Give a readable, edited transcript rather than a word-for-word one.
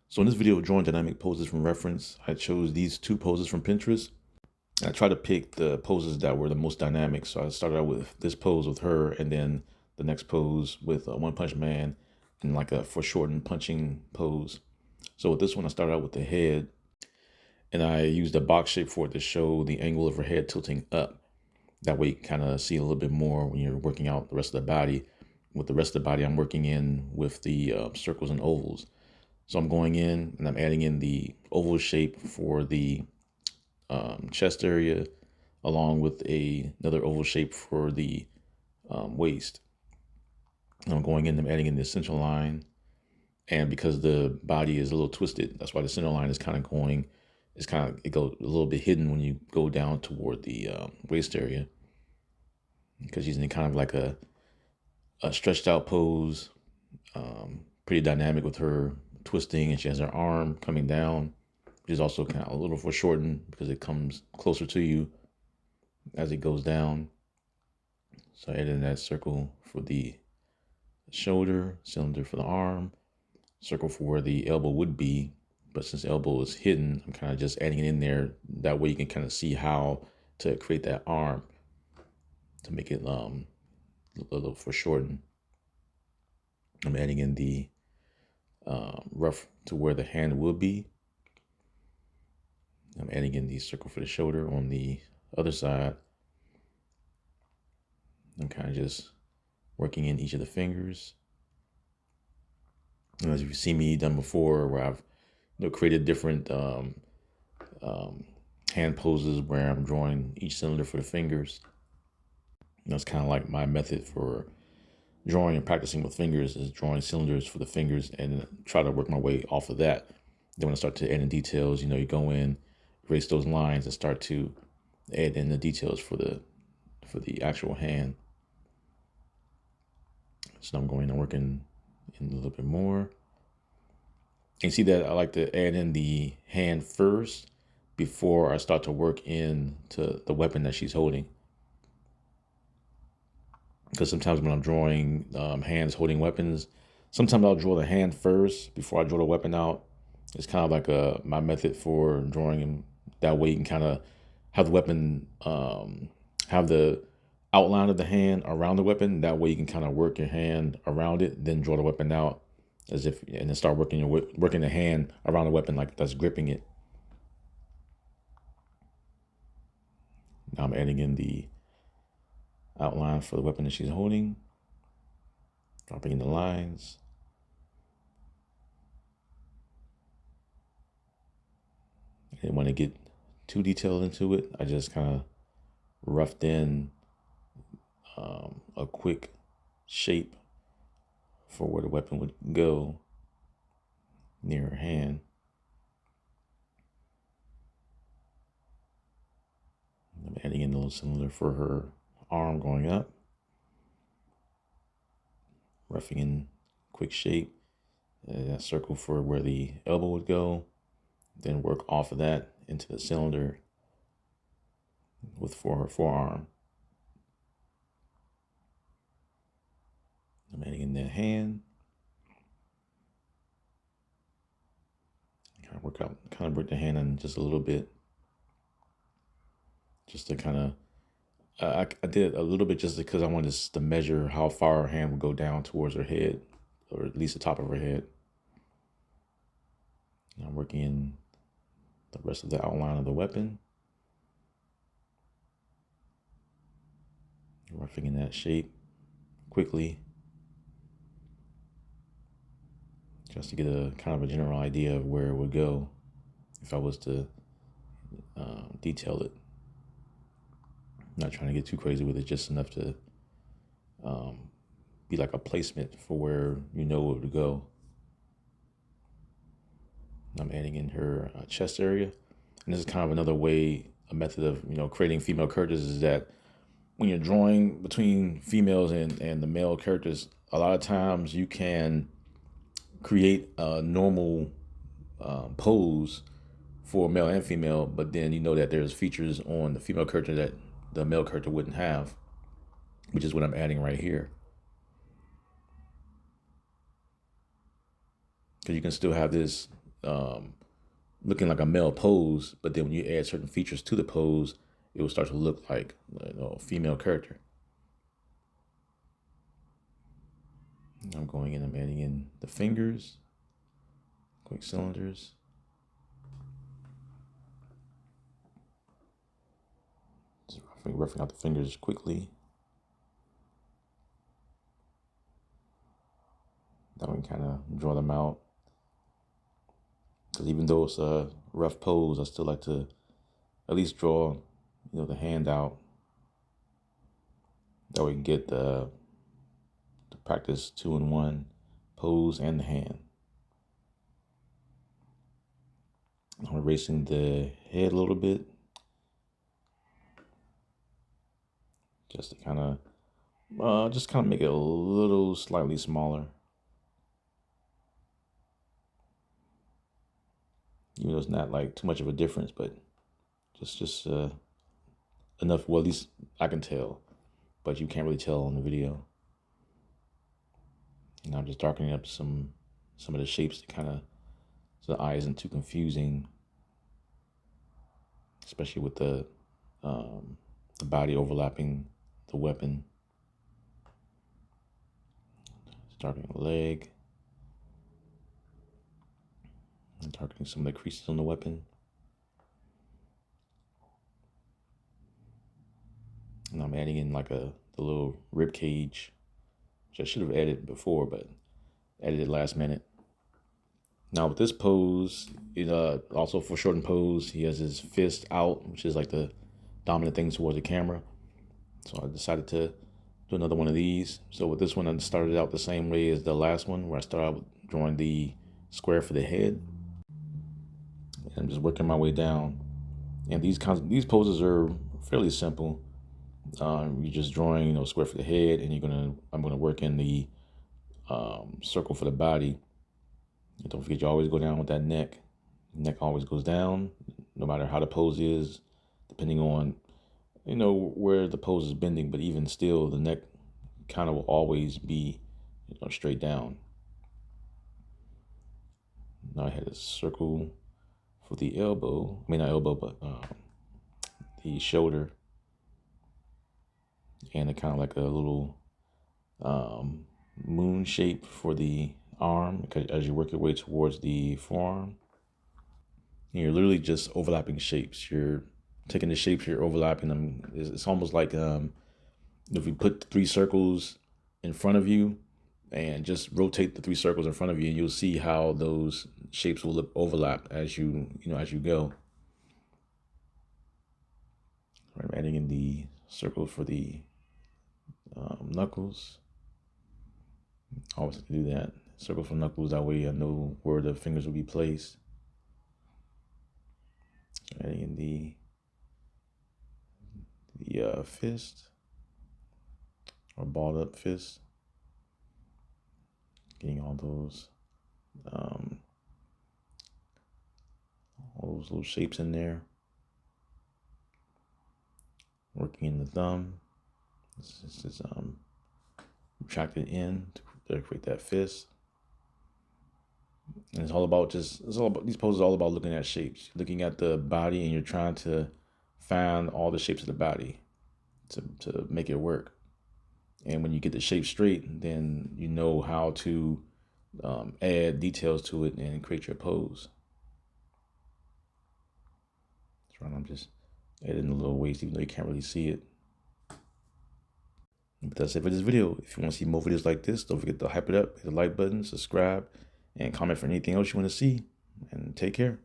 So in this video of drawing dynamic poses from reference, I chose these two poses from Pinterest. I tried to pick the poses that were the most dynamic. So I started out with this pose with her, and then the next pose with One Punch Man, and like a foreshortened punching pose. So with this one, I started out with the head, and I used a box shape for it to show the angle of her head tilting up. That way you kind of see a little bit more when you're working out the rest of the body. With the rest of the body, I'm working in with the circles and ovals. So I'm going in and I'm adding in the oval shape for the chest area, along with another oval shape for the waist. And I'm going in and adding in the central line. And because the body is a little twisted, that's why the center line is kind of going, it goes a little bit hidden when you go down toward the waist area. Because she's in kind of like a stretched out pose, pretty dynamic with her twisting, and she has her arm coming down, which is also kind of a little foreshortened because it comes closer to you as it goes down. So I added that circle for the shoulder, cylinder for the arm, circle for where the elbow would be. But since the elbow is hidden, I'm kind of just adding it in there. That way you can kind of see how to create that arm to make it a little foreshortened. I'm adding in the rough to where the hand will be. I'm adding in the circle for the shoulder on the other side. I'm kind of just working in each of the fingers. And as you've seen me done before, where I've created different hand poses where I'm drawing each cylinder for the fingers. And that's kind of like my method for drawing and practicing with fingers, is drawing cylinders for the fingers and try to work my way off of that. Then when I start to add in details, you go in, erase those lines, and start to add in the details for the actual hand. So I'm going and working in a little bit more. And see that I like to add in the hand first before I start to work into the weapon that she's holding. Because sometimes when I'm drawing hands holding weapons, sometimes I'll draw the hand first before I draw the weapon out. It's kind of like my method for drawing them. That way you can kind of have the weapon, have the outline of the hand around the weapon. That way you can kind of work your hand around it, then draw the weapon out and then start working the hand around the weapon like that's gripping it. Now I'm adding in the outline for the weapon that she's holding, dropping in the lines. I didn't want to get too detailed into it. I just kind of roughed in a quick shape for where the weapon would go near her hand. I'm adding in a little cylinder for her arm going up, roughing in quick shape, that circle for where the elbow would go, then work off of that into the cylinder for her forearm. I'm adding in the hand. Kind of work the hand in just a little bit, just to kind of. I did a little bit just because I wanted to measure how far her hand would go down towards her head, or at least the top of her head. Now I'm working in the rest of the outline of the weapon, roughing in that shape quickly, just to get a kind of a general idea of where it would go if I was to detail it. I'm not trying to get too crazy with it, just enough to be like a placement for where it would go. I'm adding in her chest area. And this is kind of another way, a method of, creating female characters, is that when you're drawing between females and the male characters, a lot of times you can create a normal pose for male and female, but then that there's features on the female character that the male character wouldn't have, which is what I'm adding right here. Because you can still have this looking like a male pose, but then when you add certain features to the pose, it will start to look like a female character. I'm going in, I'm adding in the fingers, quick cylinders. Just roughing out the fingers quickly. That we can kind of draw them out. Because even though it's a rough pose, I still like to at least draw, the hand out. That way we can get the practice 2-in-1 pose and the hand. I'm erasing the head a little bit, just to kind of make it a little slightly smaller. Even though it's not like too much of a difference, but just enough. Well, at least I can tell, but you can't really tell on the video. And I'm just darkening up some of the shapes to kind of, so the eye isn't too confusing, especially with the body overlapping the weapon. Just darkening the leg, and darkening some of the creases on the weapon. And I'm adding in like the little rib cage, which I should have added before, but added it last minute. Now with this pose, also foreshortened pose, he has his fist out, which is like the dominant thing towards the camera. So I decided to do another one of these. So with this one, I started out the same way as the last one, where I started out with drawing the square for the head. And I'm just working my way down. And these poses are fairly simple. You're just drawing, square for the head, and I'm gonna work in the circle for the body. And don't forget, you always go down with that neck. Neck always goes down, no matter how the pose is, depending on, where the pose is bending. But even still, the neck kind of will always be, straight down. Now I had a circle for the elbow. I mean, not elbow, but the shoulder. And kind of like a little moon shape for the arm, because as you work your way towards the forearm, and you're literally just overlapping shapes. You're taking the shapes, you're overlapping them. It's almost like if you put 3 circles in front of you and just rotate the 3 circles in front of you, and you'll see how those shapes will look overlap as you go. I'm adding in the circle for the knuckles. I always have to do that. Circle for knuckles, that way I know where the fingers will be placed. So adding in the fist, or balled up fist. Getting all those little shapes in there. Working in the thumb. This is retracted in to create that fist. And it's all about these poses are all about looking at shapes, looking at the body, and you're trying to find all the shapes of the body to make it work. And when you get the shape straight, then you know how to add details to it and create your pose. That's right. I'm just adding a little waist, even though you can't really see it. But that's it for this video. If you want to see more videos like this, don't forget to hype it up, hit the like button, subscribe, and comment for anything else you want to see. And take care.